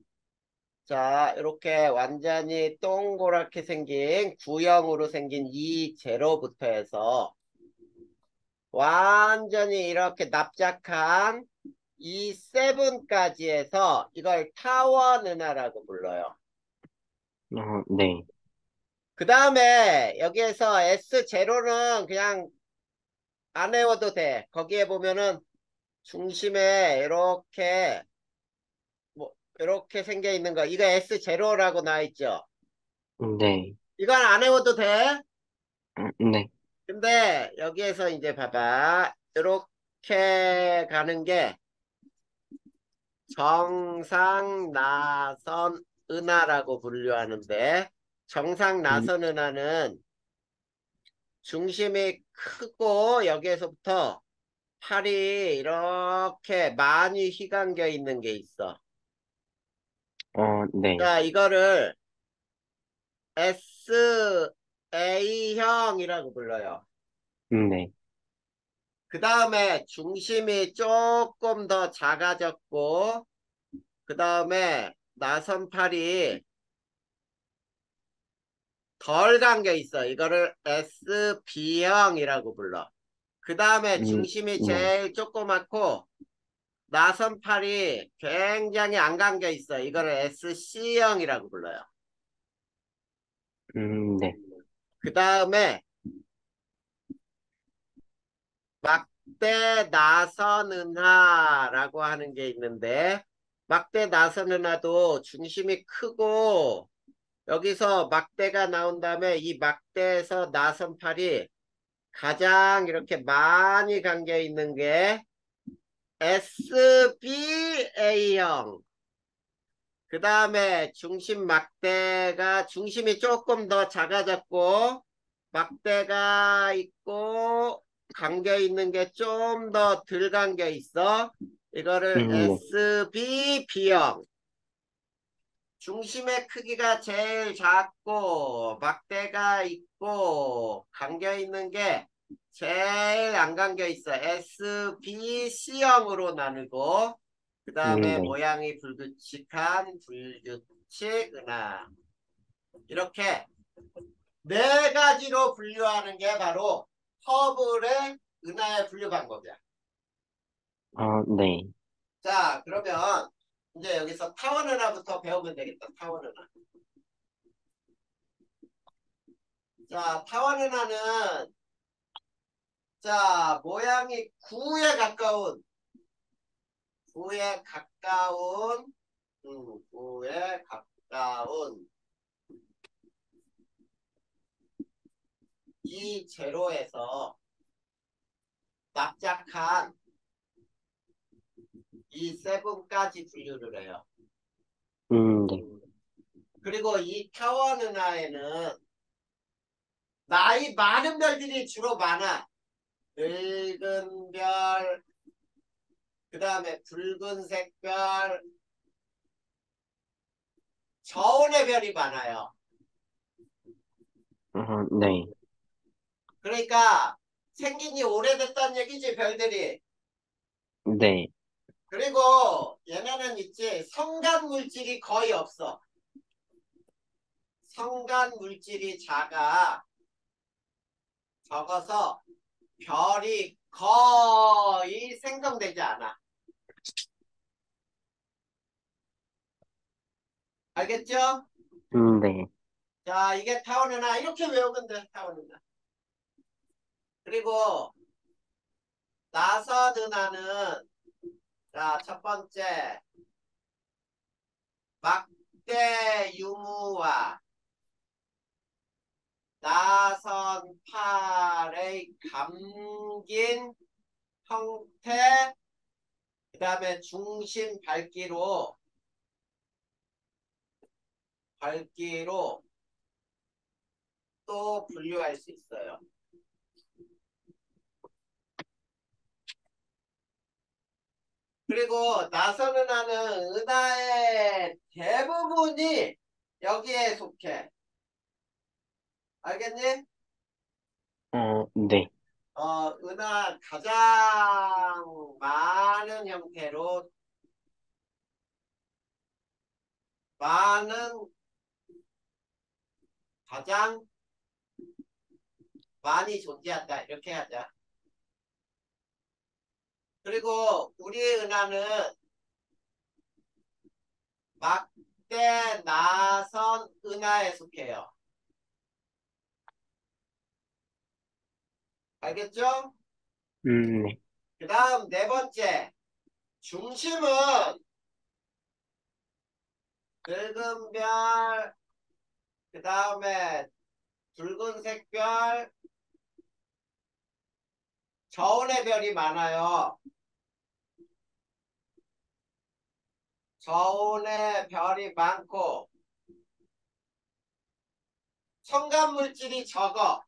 자, 이렇게 완전히 동그랗게 생긴 구형으로 생긴 이 제로부터 해서 완전히 이렇게 납작한 이 세븐까지 해서 이걸 타원 은하라고 불러요. 네, 그 다음에 여기에서 S0는 그냥 안 외워도 돼. 거기에 보면은 중심에 이렇게 뭐 이렇게 생겨 있는 거 이거 S0라고 나와 있죠. 네, 이건 안 외워도 돼. 네, 근데 여기에서 이제 봐봐. 이렇게 가는 게 정상 나선 은하라고 분류하는데 정상 음, 나선 은하는 중심이 크고 여기에서부터 팔이 이렇게 많이 휘감겨 있는 게 있어. 네. 자, 이거를 SA형이라고 불러요. 네. 그 다음에 중심이 조금 더 작아졌고, 그 다음에 나선팔이 덜 감겨 있어. 이거를 SB형이라고 불러. 그 다음에 중심이 네. 제일 조그맣고, 나선팔이 굉장히 안 감겨 있어. 이거를 SC형이라고 불러요. 네. 그 다음에 막대 나선은하라고 하는 게 있는데, 막대 나선은하도 중심이 크고, 여기서 막대가 나온 다음에 이 막대에서 나선팔이 가장 이렇게 많이 감겨 있는 게 SBA형. 그 다음에 중심 막대가 중심이 조금 더 작아졌고 막대가 있고 감겨 있는 게 좀 더 덜 감겨 있어. 이거를 네. SBB형. 중심의 크기가 제일 작고 막대가 있고 감겨 있는 게 제일 안 감겨 있어. SBC형으로 나누고 그 다음에 네. 모양이 불규칙한 불규칙 은하 이렇게 네 가지로 분류하는 게 바로 허블의 은하의 분류 방법이야. 네. 자, 그러면 이제 여기서 타원 은하부터 배우면 되겠다. 타원 은하. 자, 타원 은하는 자, 모양이 구에 가까운, 구에 가까운 이 제로에서 납작한 이 세븐까지 분류를 해요. 네. 그리고 이 타원 은하에는 나이 많은 별들이 주로 많아. 늙은 별, 그 다음에 붉은색 별, 저온의 별이 많아요. 네. 그러니까 생긴 지 오래됐다는 얘기지, 별들이. 네. 그리고 얘네는 있지, 성간 물질이 거의 없어. 성간 물질이 적어서 별이 거의 생성되지 않아. 알겠죠? 네. 자, 이게 타원이나 이렇게 외우면 돼, 타원이나. 그리고 나서드나는 자, 첫 번째 막대 유무와 나선 팔의 감긴 형태, 그 다음에 중심 밝기로 또 분류할 수 있어요. 그리고 나서는 하는 은하의 대부분이 여기에 속해. 알겠니? 네. 은하 가장 많은 형태로 많은 가장 많이 존재한다. 이렇게 하자. 그리고 우리 은하는 막대 나선 은하에 속해요. 알겠죠? 네. 그 다음 네 번째. 중심은 붉은 별, 그 다음에 붉은색 별, 저온의 별이 많아요. 저온에 별이 많고 첨가 물질이 적어.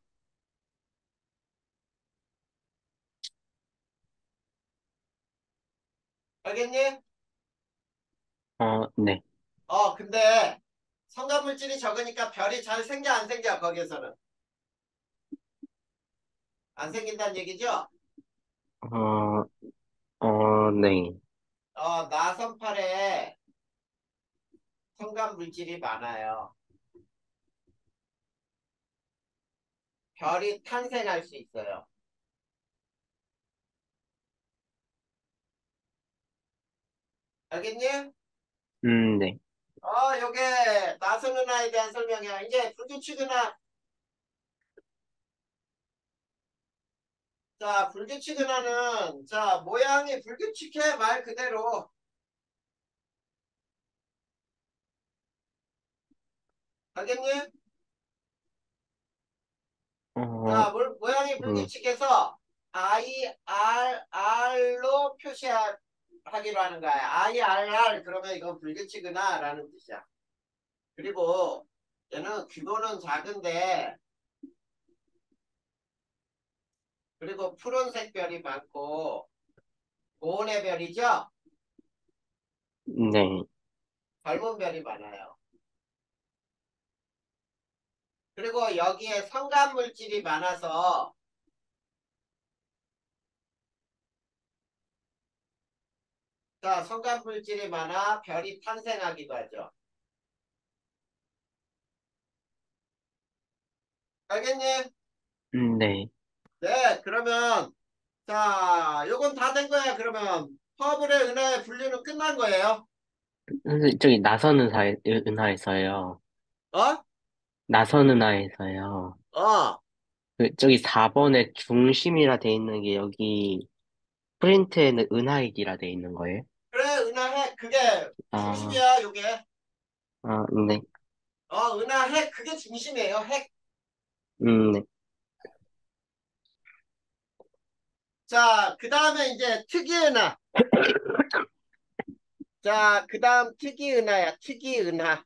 알겠니? 네. 근데 첨가 물질이 적으니까 별이 잘 생겨 안 생겨 거기에서는 안 생긴다는 얘기죠? 어, 네. 나선팔에 첨가 물질이 많아요. 별이 탄생할 수 있어요. 알겠니? 네. 요게 나선은하에 대한 설명이야. 이제 불규칙은하. 자, 불규칙은하는 자 모양이 불규칙해 말 그대로. 알겠니? 어, 자, 모양이 음, 불규칙해서 IRR로 표시하기로 하는 거야. IRR 그러면 이건 불규칙이나 라는 뜻이야. 그리고 얘는 규모는 작은데 그리고 푸른색 별이 많고 고온의 별이죠? 네. 젊은 별이 많아요. 그리고 여기에 성간 물질이 많아서 자, 성간 물질이 많아 별이 탄생하기도 하죠. 알겠니? 네. 네, 그러면 자, 요건 다 된 거야. 그러면 허블의 은하의 분류는 끝난 거예요. 선생님, 저기 나선 은하에서요. 어? 나선 은하에서요. 어. 저기 4번에 중심이라 돼 있는 게 여기 프린트에는 은하익이라 돼 있는 거예요? 그래, 은하핵 그게 아, 중심이야, 요게. 네. 은하핵 그게 중심이에요. 핵. 네. 자, 그다음에 이제 특이은하. 자, 그다음 특이은하야. 특이은하.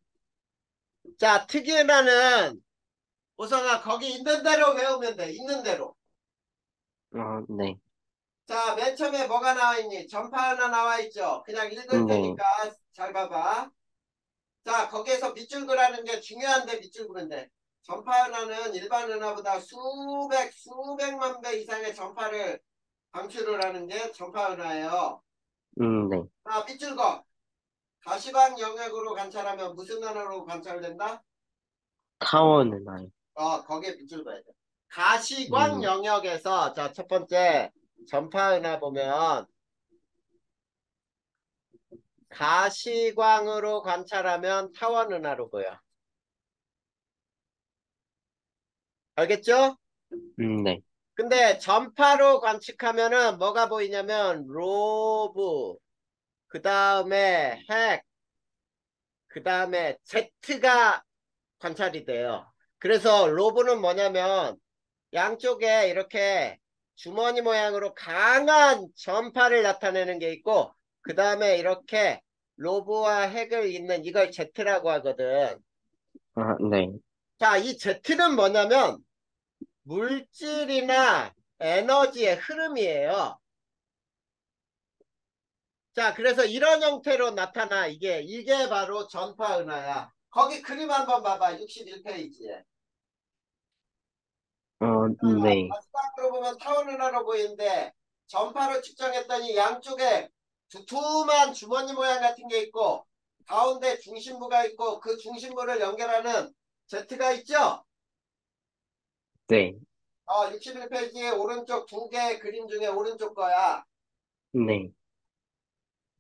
자, 특이은하는 우선아 거기 있는 대로 외우면 돼. 있는 대로. 네. 자, 맨 처음에 뭐가 나와 있니? 전파 하나 나와 있죠. 그냥 읽을 네. 테니까 잘 봐봐. 자, 거기에서 밑줄 그라는 게 중요한데 밑줄 그는데 전파 은하는 일반 은하보다 수백만 배 이상의 전파를 방출을 하는 게 전파 은하예요. 네. 자, 밑줄 거. 가시방 영역으로 관찰하면 무슨 은하로 관찰된다? 타원 은하요. 거기에 밑줄 그어야 돼. 가시광 음, 영역에서 자, 첫 번째 전파 은하 보면 가시광으로 관찰하면 타원 은하로 보여. 알겠죠? 네. 근데 전파로 관측하면은 뭐가 보이냐면 로브, 그 다음에 핵, 그 다음에 Z가 관찰이 돼요. 그래서 로브는 뭐냐면 양쪽에 이렇게 주머니 모양으로 강한 전파를 나타내는 게 있고 그 다음에 이렇게 로브와 핵을 잇는 이걸 Z라고 하거든. 네. 자, 이 Z는 뭐냐면 물질이나 에너지의 흐름이에요. 자, 그래서 이런 형태로 나타나 이게 바로 전파 은하야. 거기 그림 한번 봐봐. 61페이지에. 네. 마지막으로 보면 타원 은하로 보이는데 전파로 측정했더니 양쪽에 두툼한 주머니 모양 같은 게 있고 가운데 중심부가 있고 그 중심부를 연결하는 Z가 있죠? 네. 61페이지에 오른쪽 두 개 그림 중에 오른쪽 거야. 네.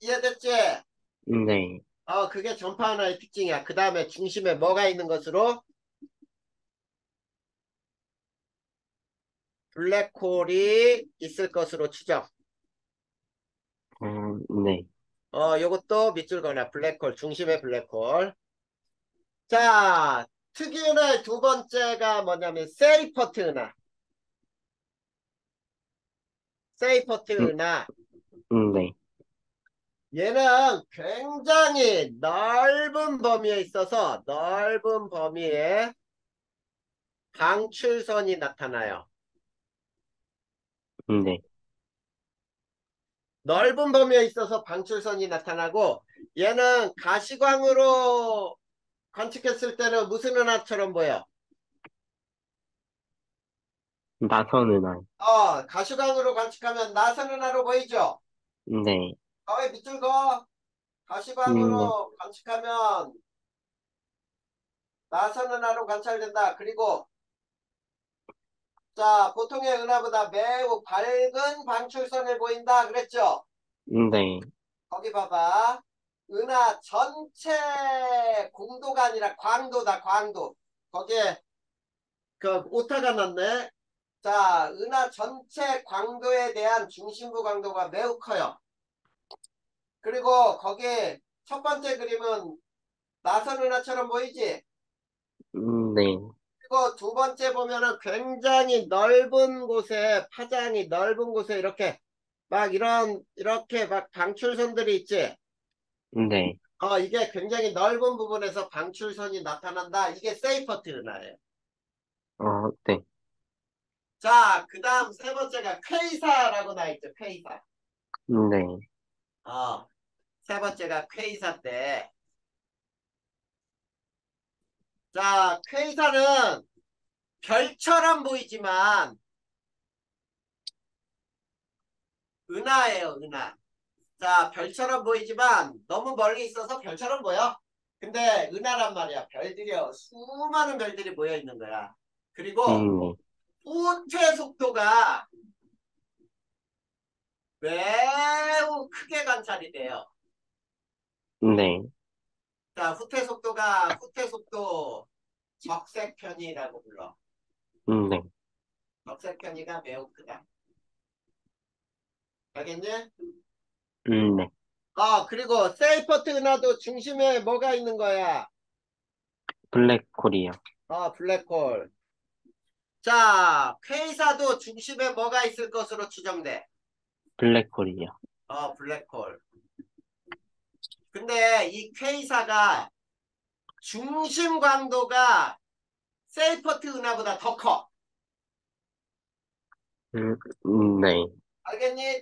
이해됐지? 네. 그게 전파 은하의 특징이야. 그 다음에 중심에 뭐가 있는 것으로? 블랙홀이 있을 것으로 추정. 네. 요것도 밑줄 그어놔. 블랙홀, 중심의 블랙홀. 자, 특이은하의 두 번째가 뭐냐면 세이퍼트 은하. 세이퍼트 음, 은하. 네. 얘는 굉장히 넓은 범위에 있어서 넓은 범위에 방출선이 나타나요. 네. 넓은 범위에 있어서 방출선이 나타나고 얘는 가시광으로 관측했을 때는 무슨 은하처럼 보여? 나선 은하. 가시광으로 관측하면 나선 은하로 보이죠? 네. 거의 밑줄 그어. 네. 가시광으로 관측하면 나선 은하로 관찰된다. 그리고 자, 보통의 은하보다 매우 밝은 방출선을 보인다. 그랬죠? 네. 거기 봐봐. 은하 전체 공도가 아니라 광도다, 광도. 거기에 그 오타가 났네. 자, 은하 전체 광도에 대한 중심부 광도가 매우 커요. 그리고 거기 첫 번째 그림은 나선 은하처럼 보이지? 네. 그리고 두 번째 보면은 굉장히 넓은 곳에, 파장이 넓은 곳에 이렇게 막 이렇게 막 방출선들이 있지? 네. 이게 굉장히 넓은 부분에서 방출선이 나타난다. 이게 세이퍼트 은하예요. 네. 자, 그 다음 세 번째가 퀘이사라고 나 있죠. 퀘이사. 네. 어, 세 번째가 퀘이사인데, 자, 퀘이사는 별처럼 보이지만 은하예요, 은하. 자, 별처럼 보이지만 너무 멀리 있어서 별처럼 보여. 근데 은하란 말이야. 별들이 수많은 별들이 모여 있는 거야. 그리고 네. 후퇴 속도가 매우 크게 관찰이 돼요. 네. 자, 후퇴 속도 적색편이라고 불러. 네. 적색편이가 매우 크다. 알겠니? 네. 그리고 세이퍼트 은하도 중심에 뭐가 있는 거야? 블랙홀이요. 블랙홀. 자, 퀘이사도 중심에 뭐가 있을 것으로 추정돼? 블랙홀이요. 블랙홀. 근데 이 퀘이사가 중심 광도가 세이퍼트 은하보다 더 커. 네. 알겠니?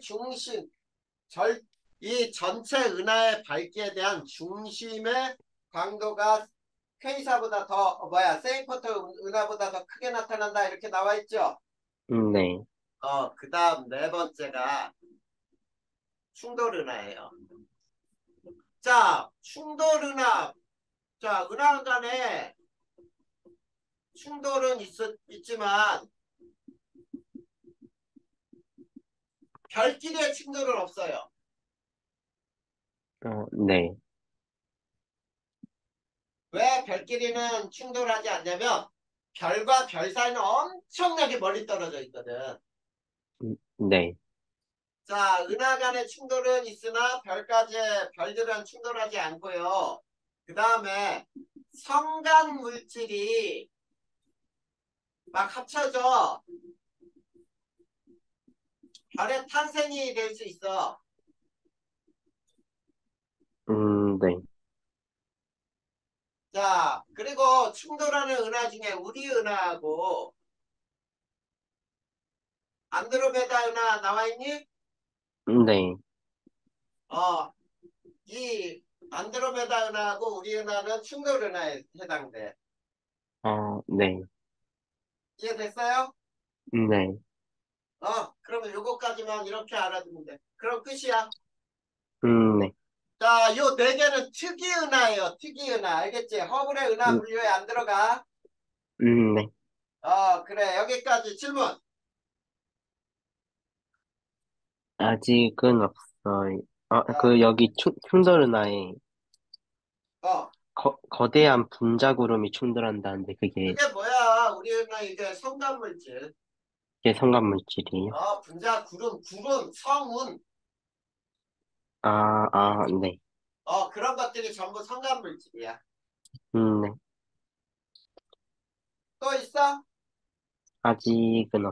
절, 이 전체 은하의 밝기에 대한 중심의 광도가 K사보다 세이퍼트 은하보다 더 크게 나타난다. 이렇게 나와 있죠? 네. 그 다음 네 번째가 충돌 은하예요. 자, 충돌 은하. 자, 은하 간에 충돌은 있지만 별끼리의 충돌은 없어요. 네. 왜 별끼리는 충돌하지 않냐면 별과 별 사이는 엄청나게 멀리 떨어져 있거든. 네. 자, 은하 간의 충돌은 있으나 별들은 충돌하지 않고요. 그 다음에 성간 물질이 막 합쳐져 별의 탄생이 될 수 있어. 네. 자, 그리고 충돌하는 은하 중에 우리 은하하고 안드로메다 은하 나와 있니? 네. 어, 이 안드로메다 은하하고 우리 은하는 충돌 은하에 해당돼. 네. 이해됐어요? 네. 그러면 요거까지만 이렇게 알아두면 돼. 그럼 끝이야. 네. 자, 요 네 개는 특이 은하예요. 특이 은하. 알겠지? 허블의 은하 음, 분류에 안 들어가. 네. 그래. 여기까지 질문. 아직은 없어요. 자, 여기 충돌은하에 어, 거대한 분자구름이 충돌한다는데 그게 뭐야? 우리 은하 이게 성간물질. 그게 성간물질이에요? 분자, 구름, 성운. 네. 그런 것들이 전부 성간물질이야. 네. 또 있어? 아직은